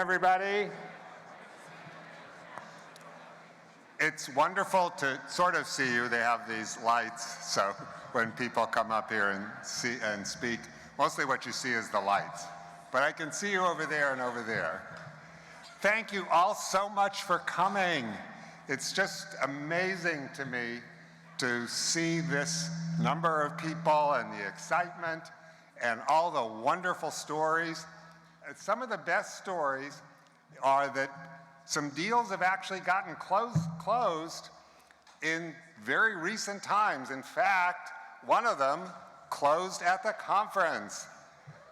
everybody. It's wonderful to sort of see you. They have these lights, so when people come up here and speak, mostly what you see is the lights. But I can see you over there and over there. Thank you all so much for coming. It's just amazing to me to see this number of people and the excitement and all the wonderful stories. Some of the best stories are that some deals have actually gotten closed in very recent times. In fact, one of them closed at the conference.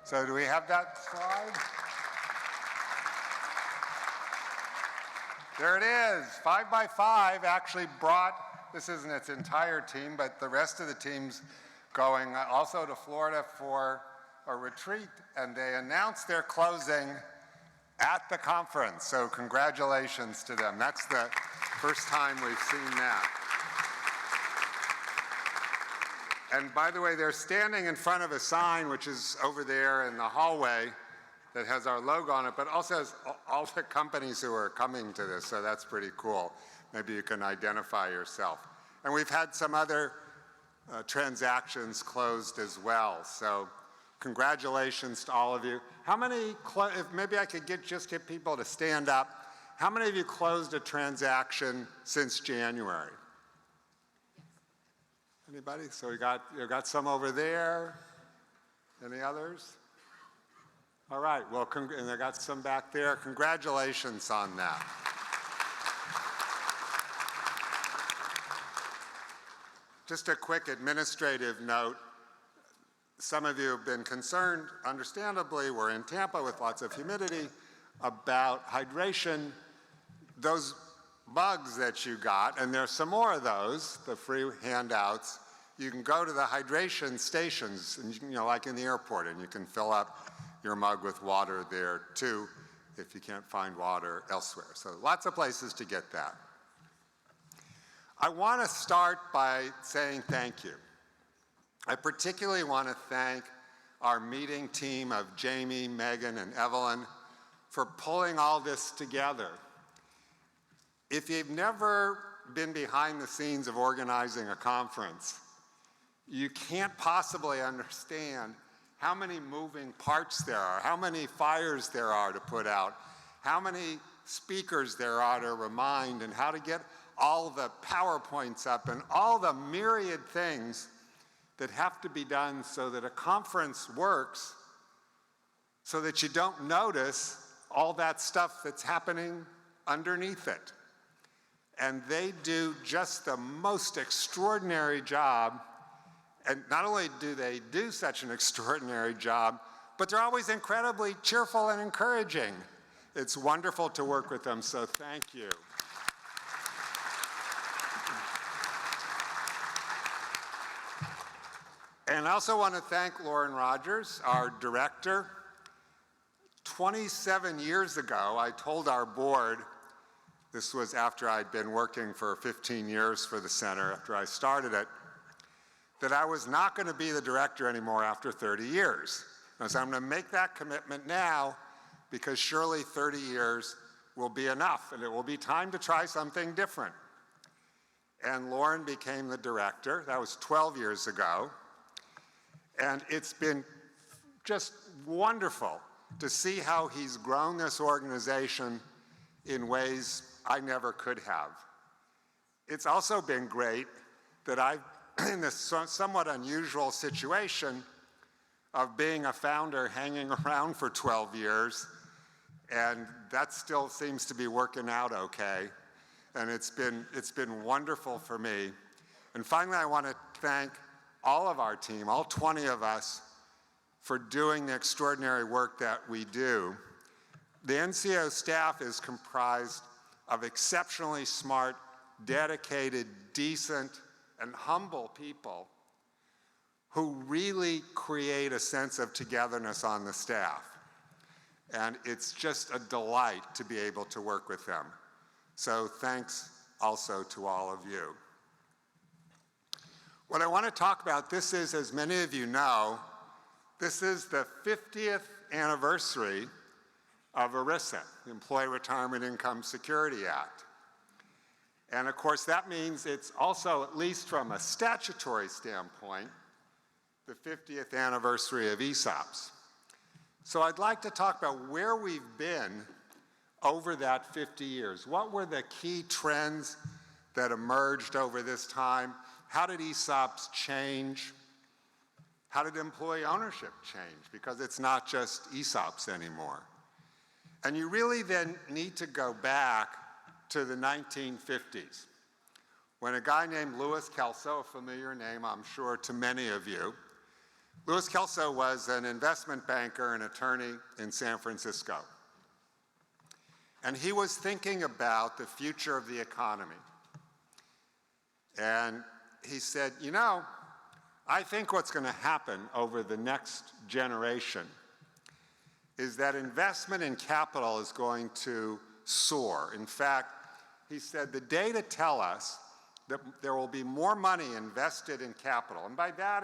So do we have that slide? There it is. 5 by 5 actually brought, this isn't its entire team, but the rest of the team's going also to Florida for a retreat, and they announced their closing at the conference. So congratulations to them. That's the first time we've seen that. And by the way, they're standing in front of a sign which is over there in the hallway that has our logo on it, but also has all the companies who are coming to this, so that's pretty cool. Maybe you can identify yourself. And we've had some other transactions closed as well, so congratulations to all of you. How many, if maybe I could just get people to stand up, how many of you closed a transaction since January? Anybody? So you got some over there. Any others? All right, well, and I got some back there. Congratulations on that. Just a quick administrative note. Some of you have been concerned, understandably, we're in Tampa with lots of humidity, about hydration. Those mugs that you got, and there's some more of those, the free handouts, you can go to the hydration stations, and you can, like in the airport, and you can fill up your mug with water there too, if you can't find water elsewhere. So lots of places to get that. I want to start by saying thank you. I particularly want to thank our meeting team of Jamie, Megan, and Evelyn for pulling all this together. If you've never been behind the scenes of organizing a conference, you can't possibly understand how many moving parts there are, how many fires there are to put out, how many speakers there are to remind, and how to get all the PowerPoints up, and all the myriad things that have to be done so that a conference works, so that you don't notice all that stuff that's happening underneath it. And they do just the most extraordinary job. And not only do they do such an extraordinary job, but they're always incredibly cheerful and encouraging. It's wonderful to work with them, so thank you. And I also want to thank Lauren Rogers, our director. 27 years ago, I told our board, this was after I'd been working for 15 years for the center, after I started it, that I was not going to be the director anymore after 30 years. And so I'm going to make that commitment now, because surely 30 years will be enough, and it will be time to try something different. And Lauren became the director. That was 12 years ago. And it's been just wonderful to see how he's grown this organization in ways I never could have. It's also been great that I've, in this somewhat unusual situation of being a founder hanging around for 12 years, and that still seems to be working out okay. And it's been wonderful for me. And finally, I want to thank all of our team, all 20 of us, for doing the extraordinary work that we do. The NCO staff is comprised of exceptionally smart, dedicated, decent, and humble people who really create a sense of togetherness on the staff. And it's just a delight to be able to work with them. So thanks also to all of you. What I want to talk about, this is, as many of you know, this is the 50th anniversary of ERISA, the Employee Retirement Income Security Act. And of course, that means it's also, at least from a statutory standpoint, the 50th anniversary of ESOPs. So I'd like to talk about where we've been over that 50 years. What were the key trends that emerged over this time? How did ESOPs change? How did employee ownership change? Because it's not just ESOPs anymore. And you really then need to go back to the 1950s, when a guy named Louis Kelso, a familiar name I'm sure to many of you, Louis Kelso was an investment banker and attorney in San Francisco. And he was thinking about the future of the economy. And he said, you know, I think what's going to happen over the next generation is that investment in capital is going to soar. In fact, he said the data tell us that there will be more money invested in capital. And by that,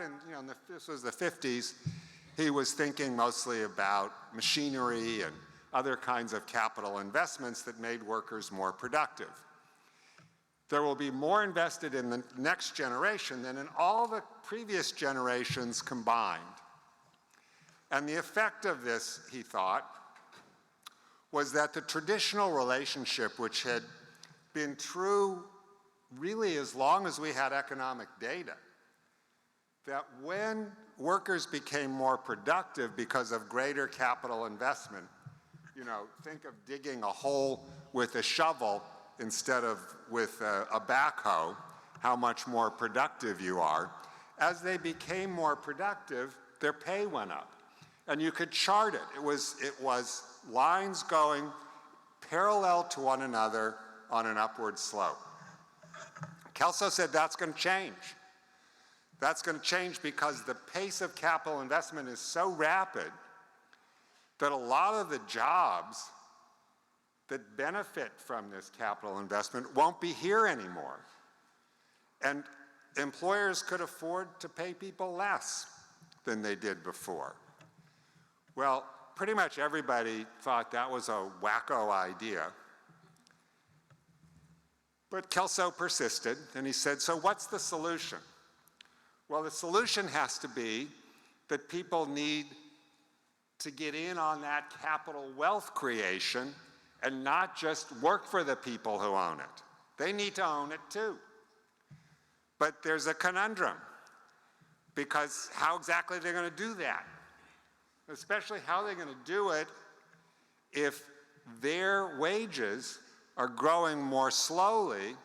this was the 50s, he was thinking mostly about machinery and other kinds of capital investments that made workers more productive. There will be more invested in the next generation than in all the previous generations combined. And the effect of this, he thought, was that the traditional relationship, which had been true really as long as we had economic data, that when workers became more productive because of greater capital investment, think of digging a hole with a shovel instead of with a backhoe, how much more productive you are. As they became more productive, their pay went up. And you could chart it. It was lines going parallel to one another on an upward slope. Kelso said that's going to change. That's going to change because the pace of capital investment is so rapid that a lot of the jobs that benefit from this capital investment won't be here anymore. And employers could afford to pay people less than they did before. Well, pretty much everybody thought that was a wacko idea. But Kelso persisted, and he said, so what's the solution? Well, the solution has to be that people need to get in on that capital wealth creation and not just work for the people who own it. They need to own it too. But there's a conundrum, because how exactly are they going to do that? Especially how are they going to do it if their wages are growing more slowly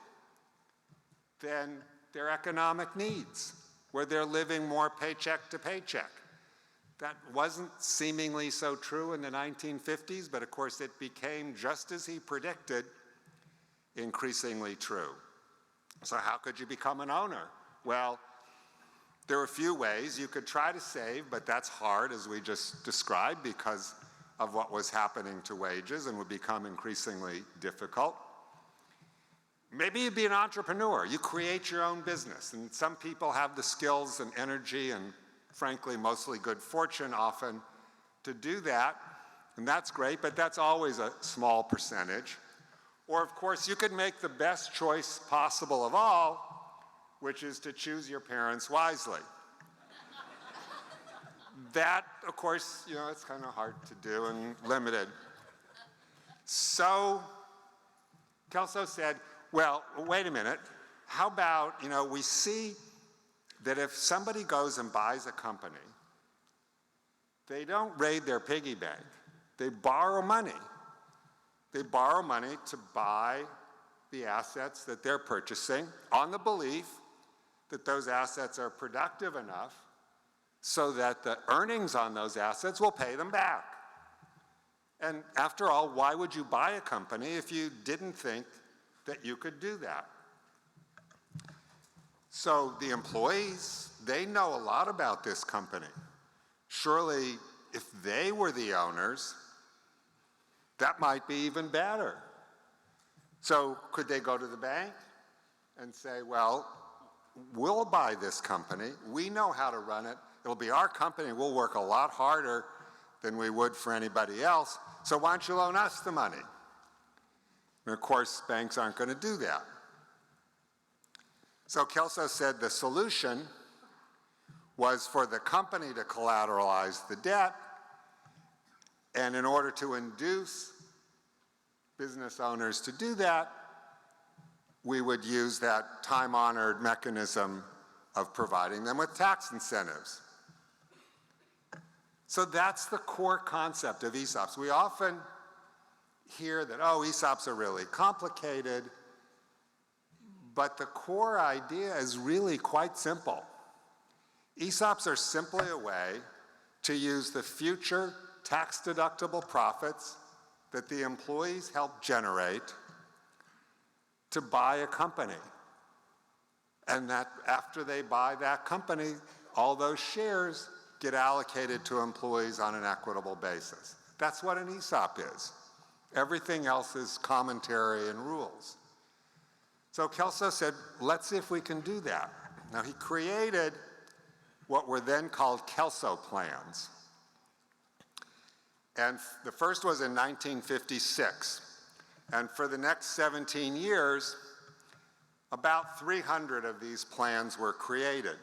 than their economic needs, where they're living more paycheck to paycheck. That wasn't seemingly so true in the 1950s, but of course it became, just as he predicted, increasingly true. So how could you become an owner? Well, there are a few ways. You could try to save, but that's hard, as we just described, because of what was happening to wages and would become increasingly difficult. Maybe you'd be an entrepreneur. You create your own business, and some people have the skills and energy and, frankly, mostly good fortune often to do that, and that's great, but that's always a small percentage. Or, of course, you could make the best choice possible of all, which is to choose your parents wisely. That, of course, it's kind of hard to do and limited. So Kelso said, well, wait a minute. How about, we see that if somebody goes and buys a company, they don't raid their piggy bank. They borrow money. They borrow money to buy the assets that they're purchasing on the belief that those assets are productive enough so that the earnings on those assets will pay them back. And after all, why would you buy a company if you didn't think that you could do that? So the employees, they know a lot about this company. Surely, if they were the owners, that might be even better. So could they go to the bank and say, well, we'll buy this company. We know how to run it. It'll be our company. We'll work a lot harder than we would for anybody else, so why don't you loan us the money? And of course, banks aren't going to do that. So Kelso said the solution was for the company to collateralize the debt, and in order to induce business owners to do that, we would use that time-honored mechanism of providing them with tax incentives. So that's the core concept of ESOPs. We often hear that, oh, ESOPs are really complicated, but the core idea is really quite simple. ESOPs are simply a way to use the future tax-deductible profits that the employees help generate to buy a company. And that after they buy that company, all those shares get allocated to employees on an equitable basis. That's what an ESOP is. Everything else is commentary and rules. So Kelso said, let's see if we can do that. Now he created what were then called Kelso plans. And the first was in 1956. And for the next 17 years, about 300 of these plans were created.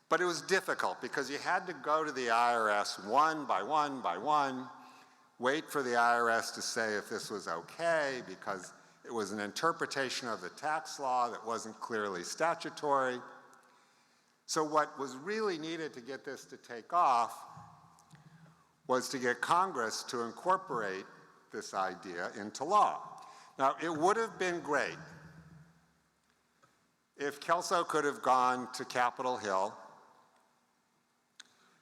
But it was difficult because you had to go to the IRS one by one by one, wait for the IRS to say if this was okay because it was an interpretation of the tax law that wasn't clearly statutory. So what was really needed to get this to take off was to get Congress to incorporate this idea into law. Now, it would have been great if Kelso could have gone to Capitol Hill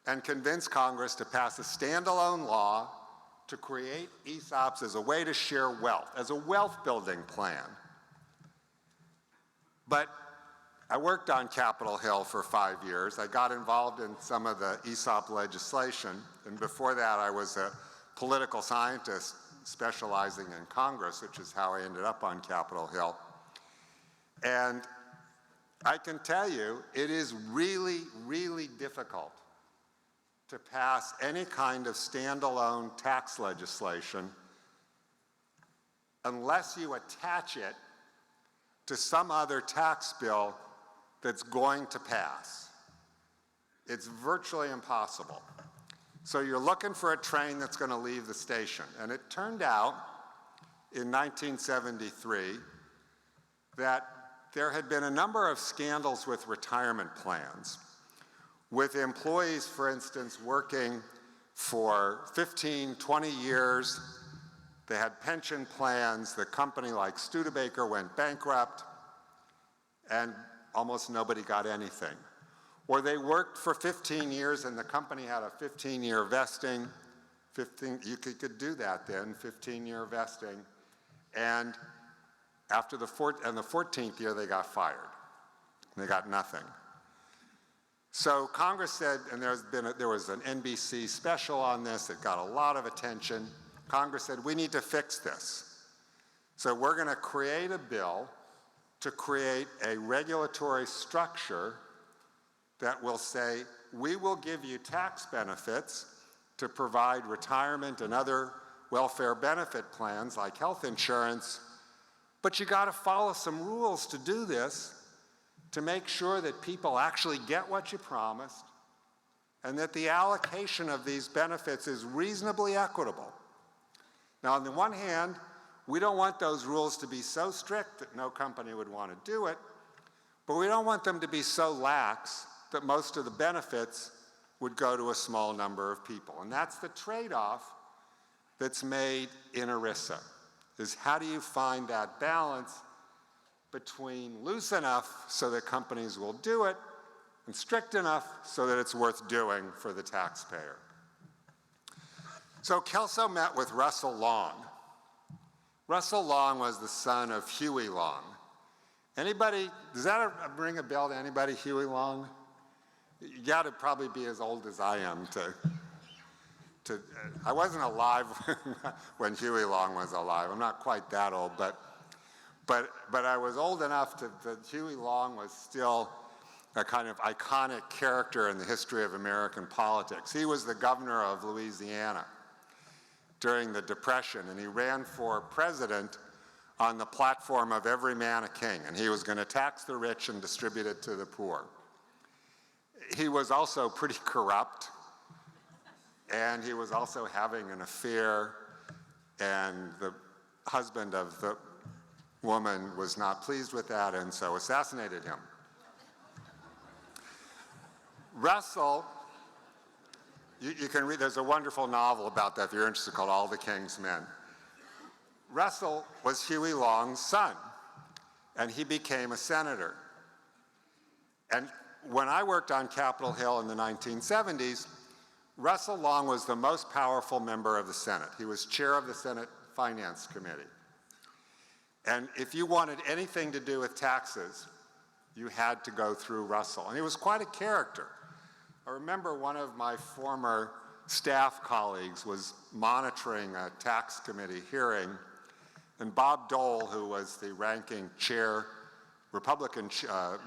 and convinced Congress to pass a standalone law to create ESOPs as a way to share wealth, as a wealth-building plan. But I worked on Capitol Hill for 5 years. I got involved in some of the ESOP legislation, and before that I was a political scientist specializing in Congress, which is how I ended up on Capitol Hill. And I can tell you, it is really, really difficult to pass any kind of standalone tax legislation unless you attach it to some other tax bill that's going to pass. It's virtually impossible. So you're looking for a train that's going to leave the station. And it turned out in 1973 that there had been a number of scandals with retirement plans, with employees, for instance, working for 15, 20 years. They had pension plans. The company like Studebaker went bankrupt, and almost nobody got anything. Or they worked for 15 years and the company had a 15-year vesting. You could do that then, 15-year vesting. And after the 14th year, they got fired. They got nothing. So Congress said, and there was an NBC special on this that got a lot of attention. Congress said, we need to fix this. So we're going to create a bill to create a regulatory structure that will say, we will give you tax benefits to provide retirement and other welfare benefit plans like health insurance, but you got to follow some rules to do this to make sure that people actually get what you promised and that the allocation of these benefits is reasonably equitable. Now, on the one hand, we don't want those rules to be so strict that no company would want to do it, but we don't want them to be so lax that most of the benefits would go to a small number of people. And that's the trade-off that's made in ERISA, is how do you find that balance between loose enough so that companies will do it and strict enough so that it's worth doing for the taxpayer. So Kelso met with Russell Long. Russell Long was the son of Huey Long. Anybody, does that ring a bell to anybody, Huey Long? You got to probably be as old as I am I wasn't alive when Huey Long was alive. I'm not quite that old, but I was old enough that Huey Long was still a kind of iconic character in the history of American politics. He was the governor of Louisiana during the Depression, and he ran for president on the platform of every man a king, and he was going to tax the rich and distribute it to the poor. He was also pretty corrupt, and he was also having an affair, and the husband of the woman was not pleased with that and so assassinated him. Russell, you can read, there's a wonderful novel about that if you're interested called All the King's Men. Russell was Huey Long's son, and he became a senator. And when I worked on Capitol Hill in the 1970s, Russell Long was the most powerful member of the Senate. He was chair of the Senate Finance Committee. And if you wanted anything to do with taxes, you had to go through Russell. And he was quite a character. I remember one of my former staff colleagues was monitoring a tax committee hearing, and Bob Dole, who was the ranking chair, Republican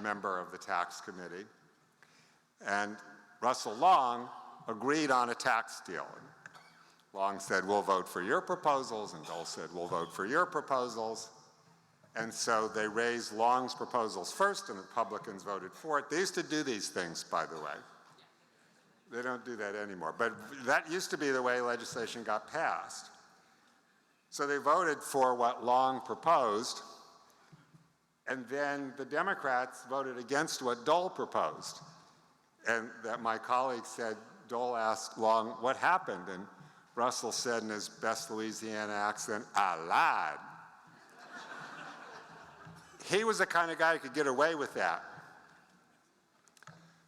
member of the tax committee, and Russell Long agreed on a tax deal. And Long said, we'll vote for your proposals, and Dole said, we'll vote for your proposals. And so they raised Long's proposals first, and the Republicans voted for it. They used to do these things, by the way. They don't do that anymore. But that used to be the way legislation got passed. So they voted for what Long proposed, and then the Democrats voted against what Dole proposed. And that my colleague said, Dole asked Long, what happened? And Russell said in his best Louisiana accent, I lied. He was the kind of guy who could get away with that.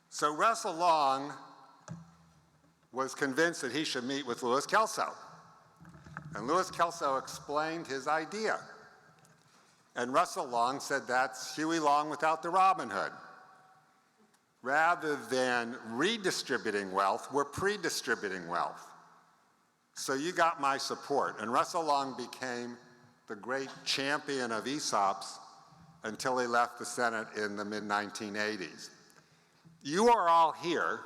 So Russell Long was convinced that he should meet with Louis Kelso. And Louis Kelso explained his idea. And Russell Long said, that's Huey Long without the Robin Hood. Rather than redistributing wealth, we're pre-distributing wealth. So you got my support. And Russell Long became the great champion of ESOPs until he left the Senate in the mid-1980s. You are all here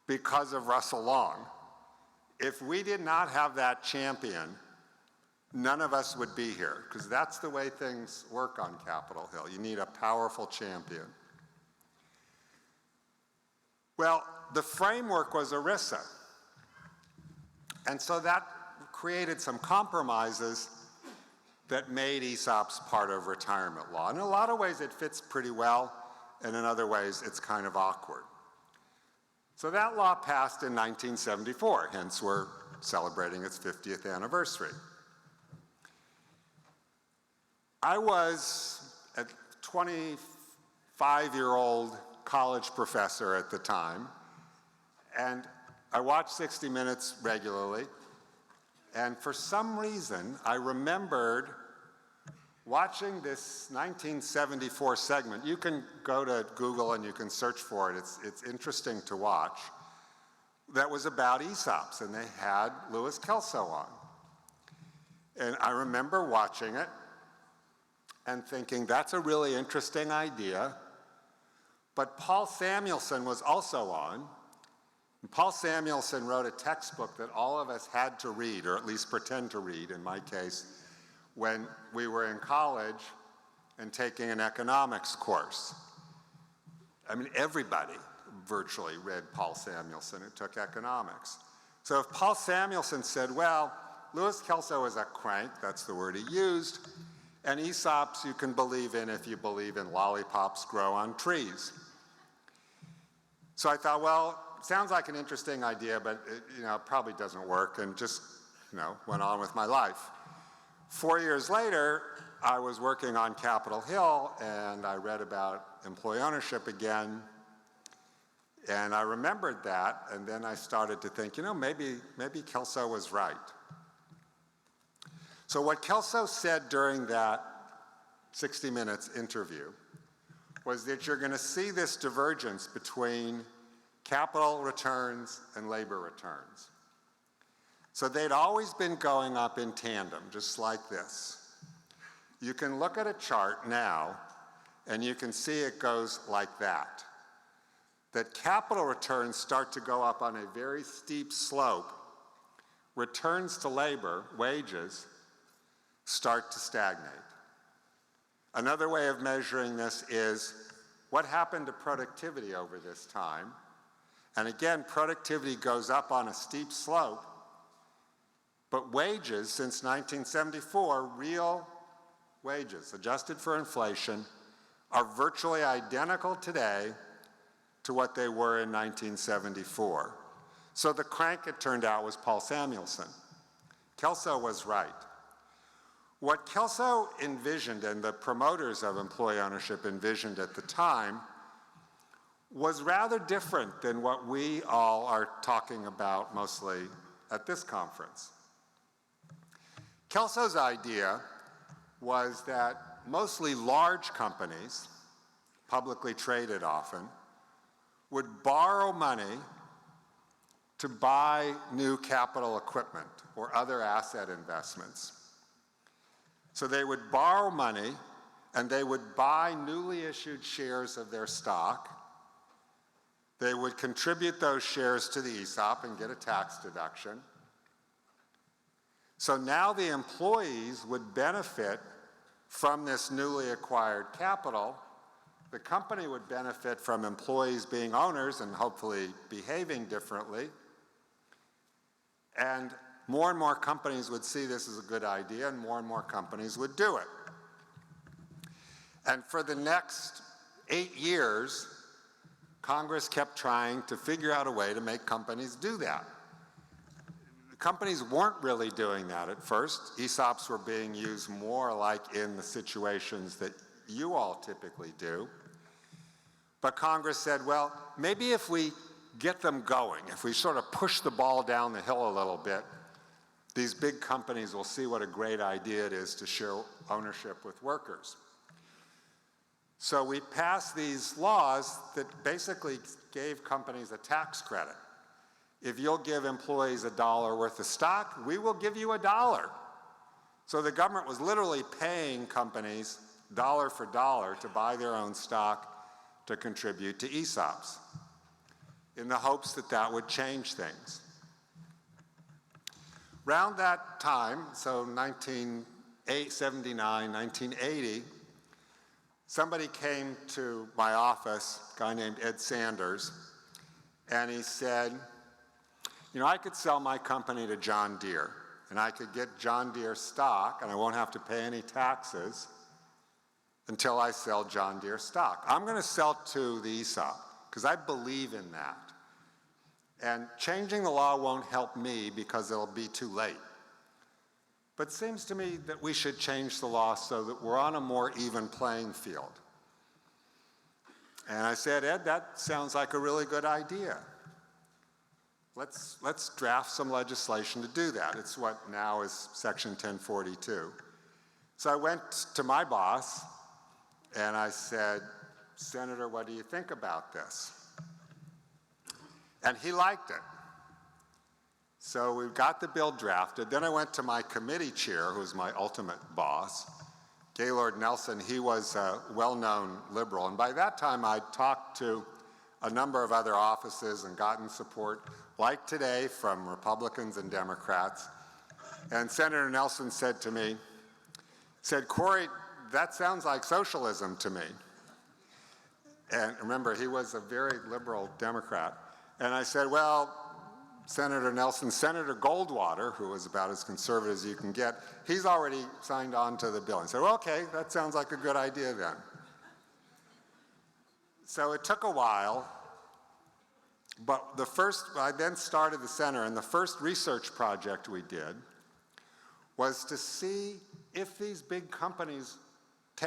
because of Russell Long. If we did not have that champion, none of us would be here, because that's the way things work on Capitol Hill. You need a powerful champion. Well, the framework was ERISA. And so that created some compromises that made ESOPs part of retirement law. In a lot of ways, it fits pretty well, and in other ways, it's kind of awkward. So that law passed in 1974, hence we're celebrating its 50th anniversary. I was a 25-year-old college professor at the time, and I watched 60 Minutes regularly, and for some reason, I remembered watching this 1974 segment. You can go to Google and you can search for it. It's interesting to watch. That was about ESOPs, and they had Louis Kelso on. And I remember watching it and thinking, that's a really interesting idea. But Paul Samuelson was also on. And Paul Samuelson wrote a textbook that all of us had to read, or at least pretend to read, in my case, when we were in college and taking an economics course. I mean, everybody virtually read Paul Samuelson who took economics. So if Paul Samuelson said, well, Louis Kelso is a crank, that's the word he used, and ESOPs you can believe in if you believe in lollipops grow on trees. So I thought, well, sounds like an interesting idea, but it probably doesn't work, and just went on with my life. 4 years later, I was working on Capitol Hill, and I read about employee ownership again, and I remembered that, and then I started to think, maybe Kelso was right. So what Kelso said during that 60 Minutes interview was that you're going to see this divergence between capital returns and labor returns. So they'd always been going up in tandem, just like this. You can look at a chart now And you can see it goes like that. That capital returns start to go up on a very steep slope. Returns to labor, wages, start to stagnate. Another way of measuring this is what happened to productivity over this time. And again, productivity goes up on a steep slope, but wages since 1974, real wages, adjusted for inflation, are virtually identical today to what they were in 1974. So the crank, it turned out, was Paul Samuelson. Kelso was right. What Kelso envisioned, and the promoters of employee ownership envisioned at the time, was rather different than what we all are talking about mostly at this conference. Kelso's idea was that mostly large companies, publicly traded often, would borrow money to buy new capital equipment or other asset investments. So they would borrow money and they would buy newly issued shares of their stock. They would contribute those shares to the ESOP and get a tax deduction. So now the employees would benefit from this newly acquired capital. The company would benefit from employees being owners and hopefully behaving differently. And more companies would see this as a good idea, and more companies would do it. And for the next 8 years, Congress kept trying to figure out a way to make companies do that. Companies weren't really doing that at first. ESOPs were being used more like in the situations that you all typically do. But Congress said, well, maybe if we get them going, if we sort of push the ball down the hill a little bit, these big companies will see what a great idea it is to share ownership with workers. So we passed these laws that basically gave companies a tax credit. If you'll give employees $1 worth of stock, we will give you $1. So the government was literally paying companies dollar for dollar to buy their own stock to contribute to ESOPs, in the hopes that that would change things. Around that time, so 1979, 1980, somebody came to my office, a guy named Ed Sanders, and he said, you know, I could sell my company to John Deere, and I could get John Deere stock, and I won't have to pay any taxes until I sell John Deere stock. I'm going to sell to the ESOP, because I believe in that. And changing the law won't help me because it'll be too late. But it seems to me that we should change the law so that we're on a more even playing field. And I said, Ed, that sounds like a really good idea. Let's draft some legislation to do that. It's what now is Section 1042. So I went to my boss and I said, Senator, what do you think about this? And he liked it. So we got the bill drafted. Then I went to my committee chair, who's my ultimate boss, Gaylord Nelson. He was a well-known liberal. And by that time, I'd talked to a number of other offices and gotten support, like today, from Republicans and Democrats. And Senator Nelson said to me, Corey, that sounds like socialism to me. And remember, he was a very liberal Democrat. And I said, well, Senator Nelson, Senator Goldwater, who was about as conservative as you can get, he's already signed on to the bill. And I said, well, okay, that sounds like a good idea then. So it took a while, but I then started the center, and the first research project we did was to see if these big companies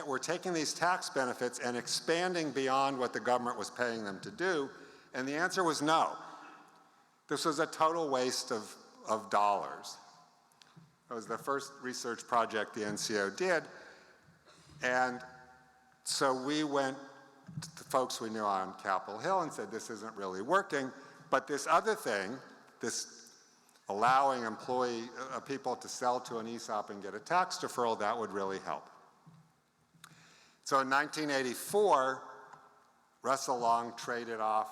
were taking these tax benefits and expanding beyond what the government was paying them to do, and the answer was no. This was a total waste of dollars. It was the first research project the NCO did, and so we went to the folks we knew on Capitol Hill and said, this isn't really working, but this other thing, this allowing people to sell to an ESOP and get a tax deferral, that would really help. So in 1984, Russell Long traded off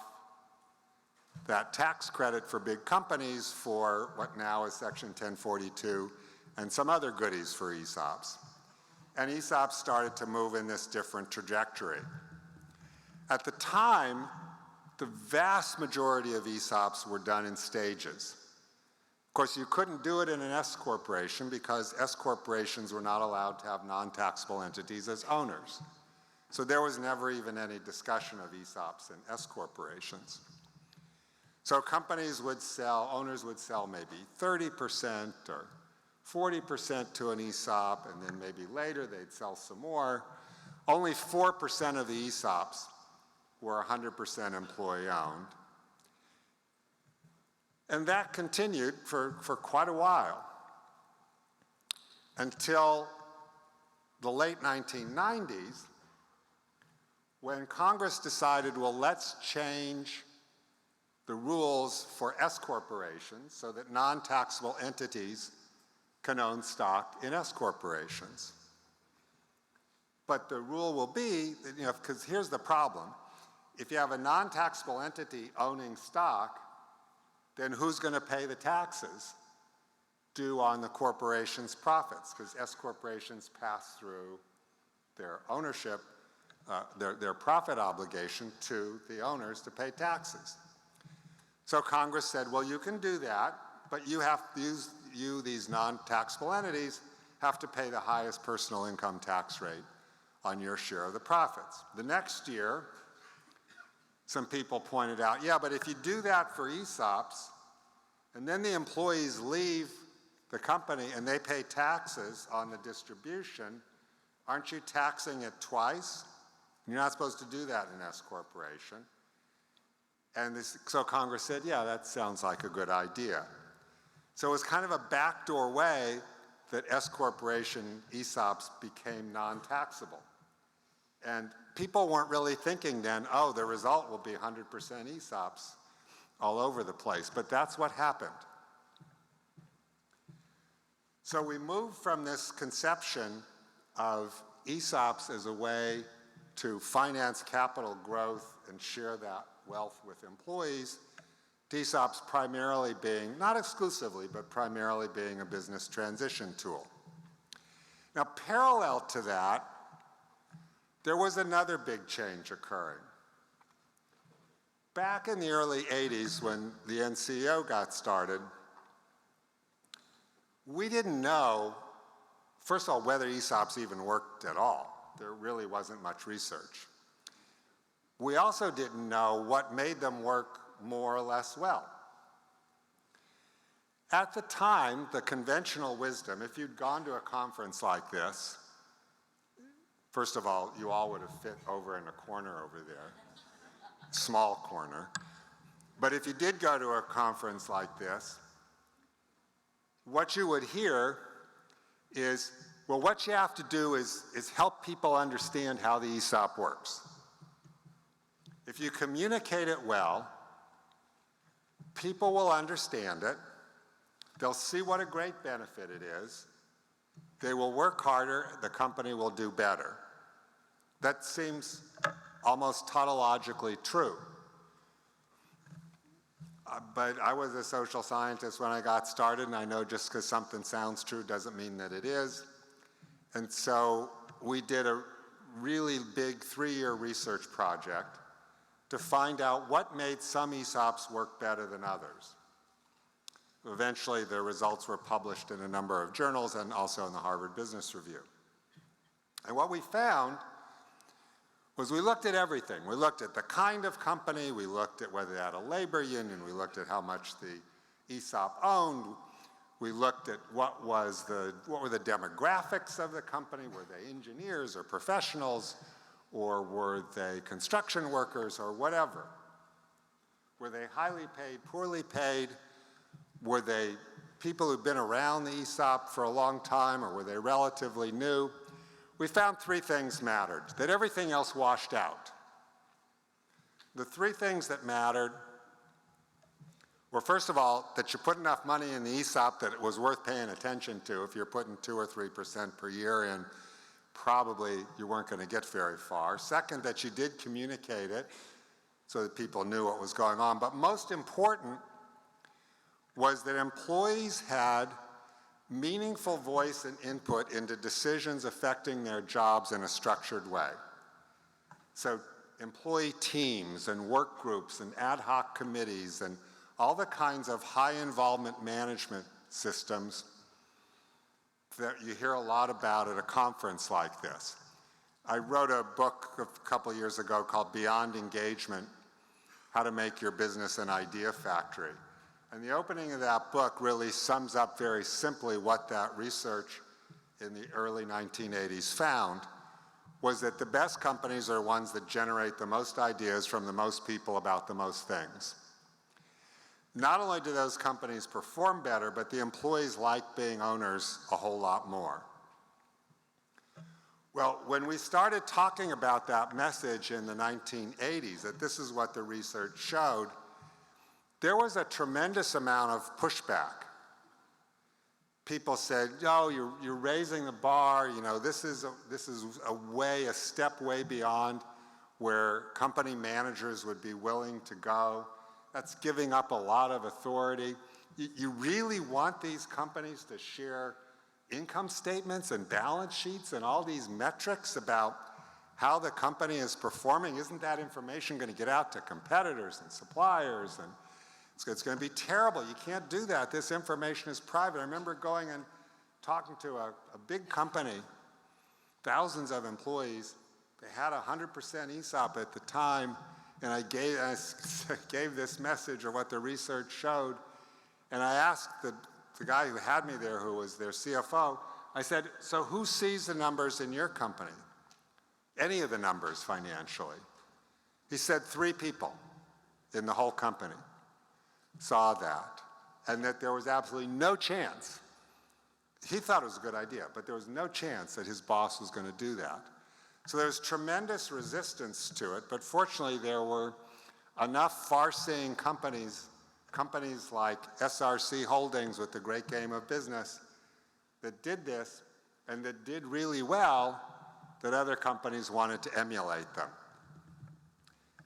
that tax credit for big companies for what now is Section 1042 and some other goodies for ESOPs. And ESOPs started to move in this different trajectory. At the time, the vast majority of ESOPs were done in stages. Of course, you couldn't do it in an S corporation because S corporations were not allowed to have non-taxable entities as owners. So there was never even any discussion of ESOPs in S corporations. So companies would sell, owners would sell maybe 30% or 40% to an ESOP, and then maybe later they'd sell some more. Only 4% of the ESOPs were 100% employee-owned. And that continued for quite a while until the late 1990s, when Congress decided, well, let's change the rules for S corporations so that non-taxable entities can own stock in S corporations. But the rule will be, because here's the problem. If you have a non-taxable entity owning stock, then who's going to pay the taxes due on the corporation's profits? Because S corporations pass through their ownership, their profit obligation to the owners to pay taxes. So Congress said, well, you can do that, but you have to these non-taxable entities, have to pay the highest personal income tax rate on your share of the profits. The next year, some people pointed out, yeah, but if you do that for ESOPs, and then the employees leave the company and they pay taxes on the distribution, aren't you taxing it twice? You're not supposed to do that in S corporation. And so Congress said, yeah, that sounds like a good idea. So it was kind of a backdoor way that S corporation ESOPs became non-taxable. And people weren't really thinking then, oh, the result will be 100% ESOPs all over the place, but that's what happened. So we moved from this conception of ESOPs as a way to finance capital growth and share that wealth with employees, to ESOPs primarily being, not exclusively, but primarily being a business transition tool. Now, parallel to that, there was another big change occurring. Back in the early 80s, when the NCO got started, we didn't know, first of all, whether ESOPs even worked at all. There really wasn't much research. We also didn't know what made them work more or less well. At the time, the conventional wisdom, if you'd gone to a conference like this, first of all, you all would have fit over in a corner over there, small corner. But if you did go to a conference like this, what you would hear is, well, what you have to do is help people understand how the ESOP works. If you communicate it well, people will understand it. They'll see what a great benefit it is. They will work harder. The company will do better. That seems almost tautologically true. But I was a social scientist when I got started, and I know just because something sounds true doesn't mean that it is. And so we did a really big 3-year research project to find out what made some ESOPs work better than others. Eventually, the results were published in a number of journals and also in the Harvard Business Review. And what we found was we looked at everything. We looked at the kind of company, we looked at whether they had a labor union, we looked at how much the ESOP owned, we looked at what were the demographics of the company, were they engineers or professionals, or were they construction workers or whatever? Were they highly paid, poorly paid? Were they people who'd been around the ESOP for a long time, or were they relatively new? We found 3 things mattered, that everything else washed out. The 3 things that mattered were, first of all, that you put enough money in the ESOP that it was worth paying attention to. If you're putting 2 or 3% per year in, probably you weren't going to get very far. Second, that you did communicate it so that people knew what was going on. But most important was that employees had meaningful voice and input into decisions affecting their jobs in a structured way. So employee teams and work groups and ad hoc committees and all the kinds of high involvement management systems that you hear a lot about at a conference like this. I wrote a book a couple years ago called Beyond Engagement, How to Make Your Business an Idea Factory. And the opening of that book really sums up very simply what that research in the early 1980s found, was that the best companies are ones that generate the most ideas from the most people about the most things. Not only do those companies perform better, but the employees like being owners a whole lot more. Well, when we started talking about that message in the 1980s, that this is what the research showed, there was a tremendous amount of pushback. People said, "Oh, you're raising the bar. You know, this is a step way beyond where company managers would be willing to go. That's giving up a lot of authority. You really want these companies to share income statements and balance sheets and all these metrics about how the company is performing? Isn't that information going to get out to competitors and suppliers? And it's going to be terrible. You can't do that. This information is private." I remember going and talking to a big company, thousands of employees. They had 100% ESOP at the time, and I gave this message of what the research showed. And I asked the guy who had me there, who was their CFO, I said, "So who sees the numbers in your company? Any of the numbers financially?" He said 3 people in the whole company saw that, and that there was absolutely no chance. He thought it was a good idea, but there was no chance that his boss was going to do that. So there was tremendous resistance to it, but fortunately there were enough far-seeing companies like SRC Holdings with the Great Game of Business that did this and that did really well, that other companies wanted to emulate them.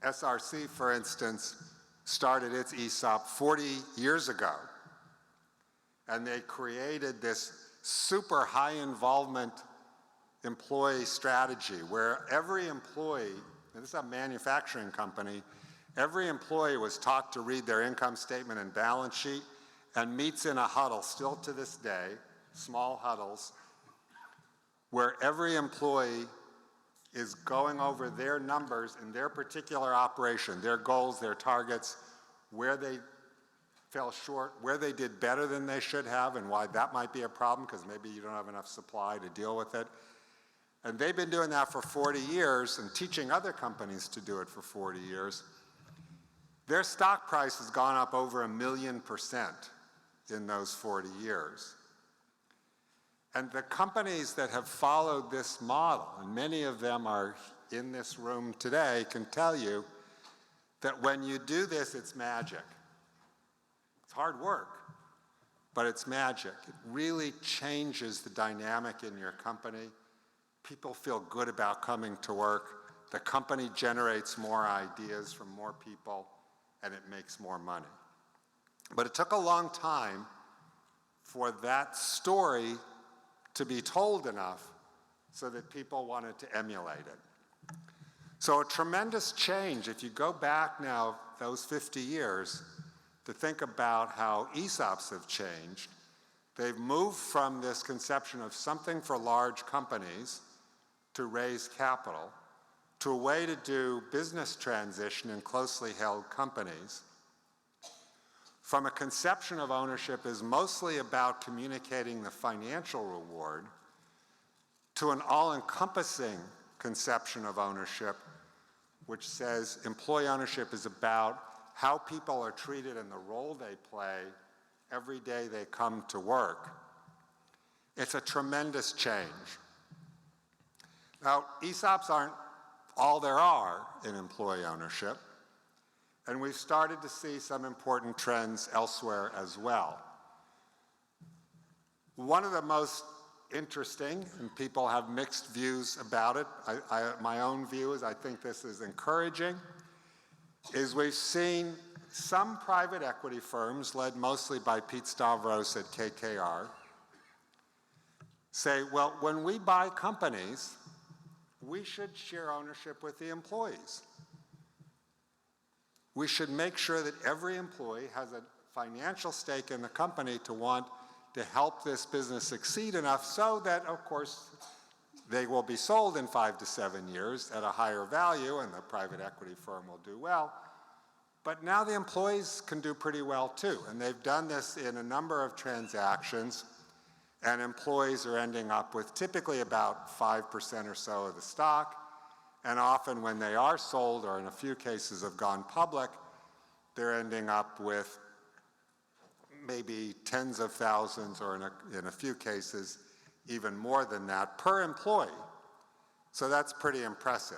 SRC, for instance, started its ESOP 40 years ago, and they created this super high involvement employee strategy where every employee, and this is a manufacturing company, every employee was taught to read their income statement and balance sheet and meets in a huddle still to this day, small huddles, where every employee is going over their numbers in their particular operation, their goals, their targets, where they fell short, where they did better than they should have, and why that might be a problem, because maybe you don't have enough supply to deal with it. And they've been doing that for 40 years and teaching other companies to do it for 40 years. Their stock price has gone up over 1,000,000% in those 40 years. And the companies that have followed this model, and many of them are in this room today, can tell you that when you do this, it's magic. It's hard work, but it's magic. It really changes the dynamic in your company. People feel good about coming to work. The company generates more ideas from more people, and it makes more money. But it took a long time for that story to be told enough so that people wanted to emulate it. So a tremendous change, if you go back now those 50 years to think about how ESOPs have changed. They've moved from this conception of something for large companies to raise capital to a way to do business transition in closely held companies. From a conception of ownership is mostly about communicating the financial reward to an all-encompassing conception of ownership, which says employee ownership is about how people are treated and the role they play every day they come to work. It's a tremendous change. Now, ESOPs aren't all there are in employee ownership, and we've started to see some important trends elsewhere as well. One of the most interesting, and people have mixed views about it. My own view is I think this is encouraging, is we've seen some private equity firms, led mostly by Pete Stavros at KKR, say, well, when we buy companies, we should share ownership with the employees. We should make sure that every employee has a financial stake in the company to want to help this business succeed enough so that, of course, they will be sold in 5 to 7 years at a higher value and the private equity firm will do well. But now the employees can do pretty well too. And they've done this in a number of transactions, and employees are ending up with typically about 5% or so of the stock. And often when they are sold, or in a few cases have gone public, they're ending up with maybe tens of thousands, or in a few cases, even more than that per employee. So that's pretty impressive.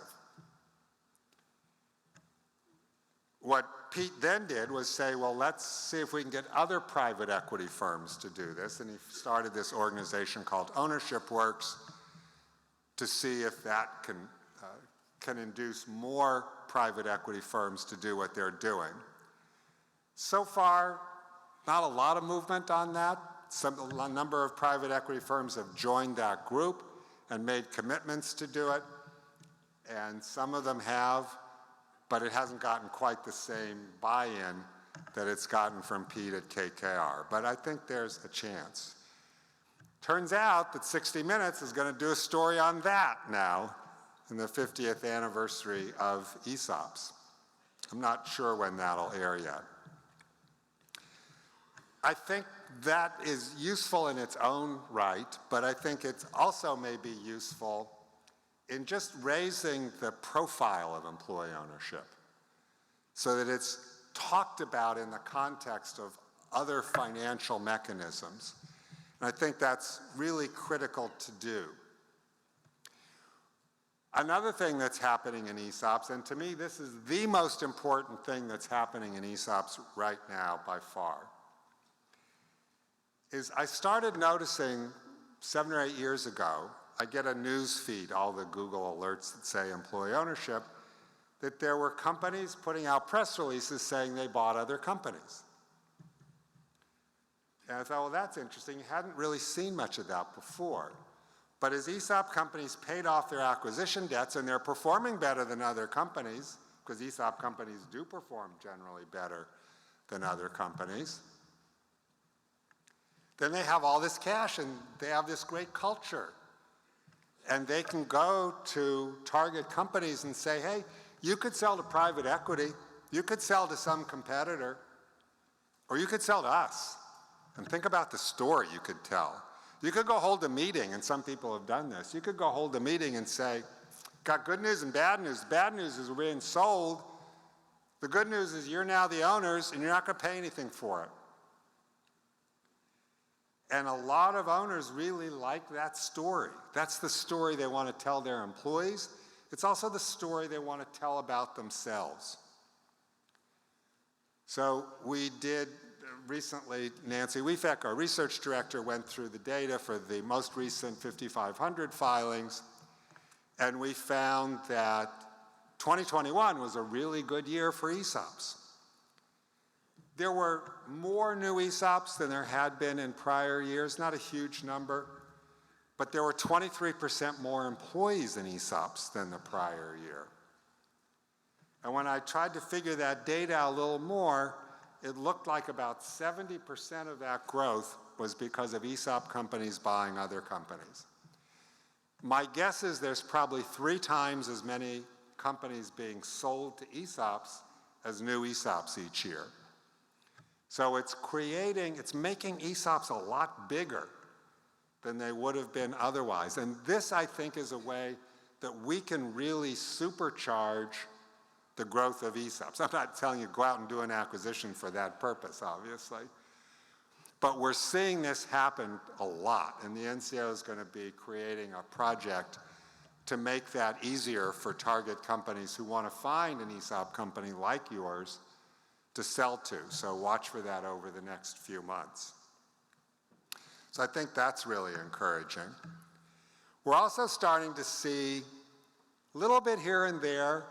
What Pete then did was say, well, let's see if we can get other private equity firms to do this. And he started this organization called Ownership Works to see if that can induce more private equity firms to do what they're doing. So far, not a lot of movement on that. A number of private equity firms have joined that group and made commitments to do it, and some of them have, but it hasn't gotten quite the same buy-in that it's gotten from Pete at KKR. But I think there's a chance. Turns out that 60 Minutes is going to do a story on that now in the 50th anniversary of ESOPs. I'm not sure when that'll air yet. I think that is useful in its own right, but I think it's also may be useful in just raising the profile of employee ownership so that it's talked about in the context of other financial mechanisms. And I think that's really critical to do. Another thing that's happening in ESOPs, and to me this is the most important thing that's happening in ESOPs right now by far, is I started noticing 7 or 8 years ago, I get a news feed, all the Google alerts that say employee ownership, that there were companies putting out press releases saying they bought other companies. And I thought, well, that's interesting. You hadn't really seen much of that before. But as ESOP companies paid off their acquisition debts, and they're performing better than other companies, because ESOP companies do perform generally better than other companies, then they have all this cash and they have this great culture. And they can go to target companies and say, hey, you could sell to private equity, you could sell to some competitor, or you could sell to us. And think about the story you could tell. You could go hold a meeting, and some people have done this. You could go hold a meeting and say, got good news and bad news. The bad news is we're being sold. The good news is you're now the owners and you're not going to pay anything for it. And a lot of owners really like that story. That's the story they want to tell their employees. It's also the story they want to tell about themselves. So we did recently, Nancy Wiefek, our research director, went through the data for the most recent 5,500 filings, and we found that 2021 was a really good year for ESOPs. There were more new ESOPs than there had been in prior years, not a huge number, but there were 23% more employees in ESOPs than the prior year. And when I tried to figure that data out a little more, it looked like about 70% of that growth was because of ESOP companies buying other companies. My guess is there's probably 3 times as many companies being sold to ESOPs as new ESOPs each year. So it's making ESOPs a lot bigger than they would have been otherwise. And this, I think, is a way that we can really supercharge the growth of ESOPs. I'm not telling you go out and do an acquisition for that purpose, obviously. But we're seeing this happen a lot, and the NCO is going to be creating a project to make that easier for target companies who want to find an ESOP company like yours to sell to. So watch for that over the next few months. So I think that's really encouraging. We're also starting to see a little bit here and there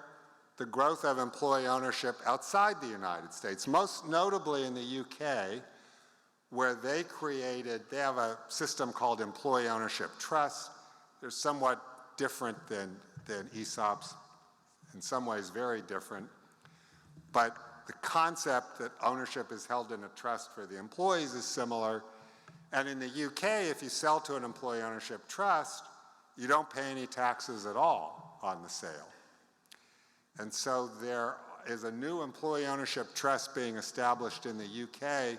the growth of employee ownership outside the United States, most notably in the UK, where they have a system called employee ownership trust. They're somewhat different than ESOPs, in some ways very different, but the concept that ownership is held in a trust for the employees is similar. And in the UK, if you sell to an employee ownership trust, you don't pay any taxes at all on the sale. And so there is a new employee ownership trust being established in the UK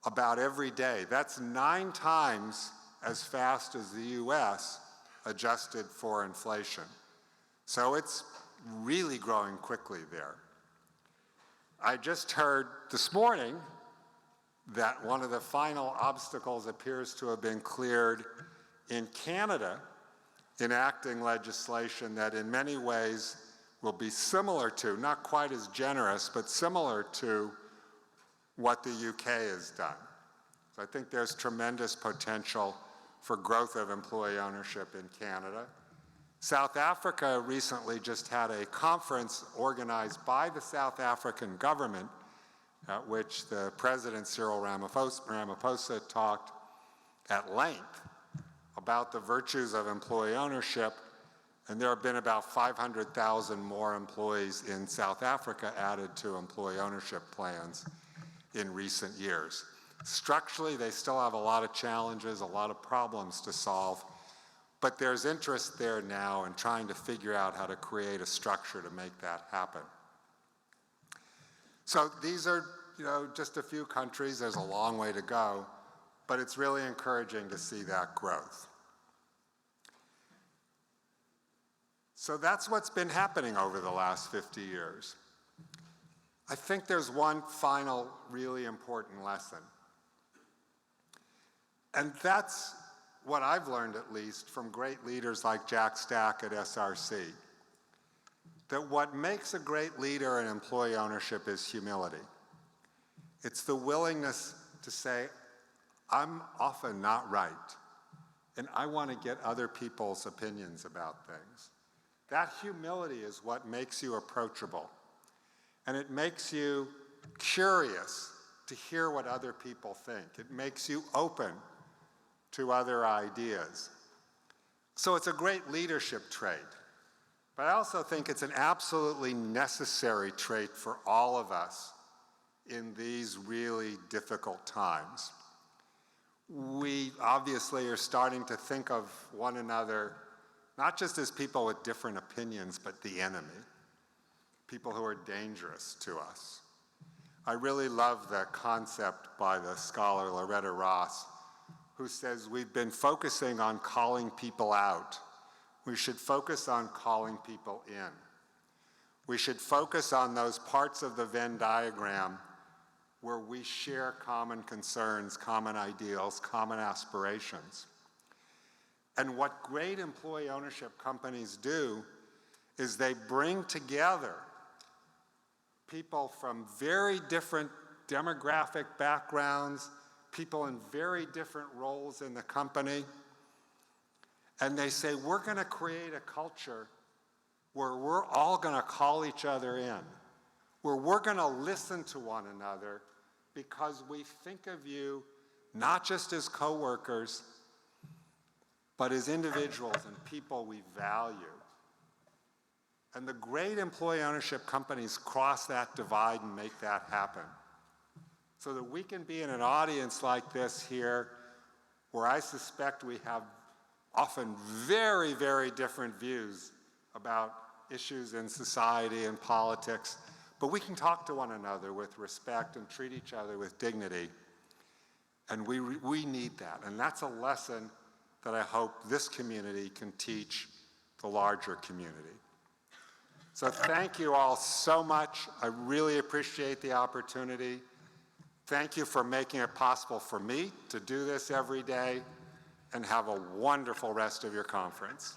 about every day. That's 9 times as fast as the US, adjusted for inflation. So it's really growing quickly there. I just heard this morning that one of the final obstacles appears to have been cleared in Canada, enacting legislation that in many ways will be similar to, not quite as generous, but similar to what the UK has done. So I think there's tremendous potential for growth of employee ownership in Canada. South Africa recently just had a conference organized by the South African government at which the President Cyril Ramaphosa talked at length about the virtues of employee ownership, and there have been about 500,000 more employees in South Africa added to employee ownership plans in recent years. Structurally, they still have a lot of challenges, a lot of problems to solve, but there's interest there now in trying to figure out how to create a structure to make that happen. So these are, just a few countries. There's a long way to go, but it's really encouraging to see that growth. So that's what's been happening over the last 50 years. I think there's one final really important lesson. And that's what I've learned, at least, from great leaders like Jack Stack at SRC. That what makes a great leader in employee ownership is humility. It's the willingness to say, I'm often not right, and I want to get other people's opinions about things. That humility is what makes you approachable, and it makes you curious to hear what other people think. It makes you open to other ideas. So it's a great leadership trait, but I also think it's an absolutely necessary trait for all of us in these really difficult times. We obviously are starting to think of one another not just as people with different opinions, but the enemy, people who are dangerous to us. I really love the concept by the scholar Loretta Ross, who says we've been focusing on calling people out. We should focus on calling people in. We should focus on those parts of the Venn diagram where we share common concerns, common ideals, common aspirations. And what great employee ownership companies do is they bring together people from very different demographic backgrounds, people in very different roles in the company, and they say, we're going to create a culture where we're all going to call each other in, where we're going to listen to one another because we think of you not just as coworkers, but as individuals and people we value. And the great employee ownership companies cross that divide and make that happen. So that we can be in an audience like this here, where I suspect we have often very, very different views about issues in society and politics, but we can talk to one another with respect and treat each other with dignity. And we need that. And that's a lesson that I hope this community can teach the larger community. So thank you all so much. I really appreciate the opportunity. Thank you for making it possible for me to do this every day, and have a wonderful rest of your conference.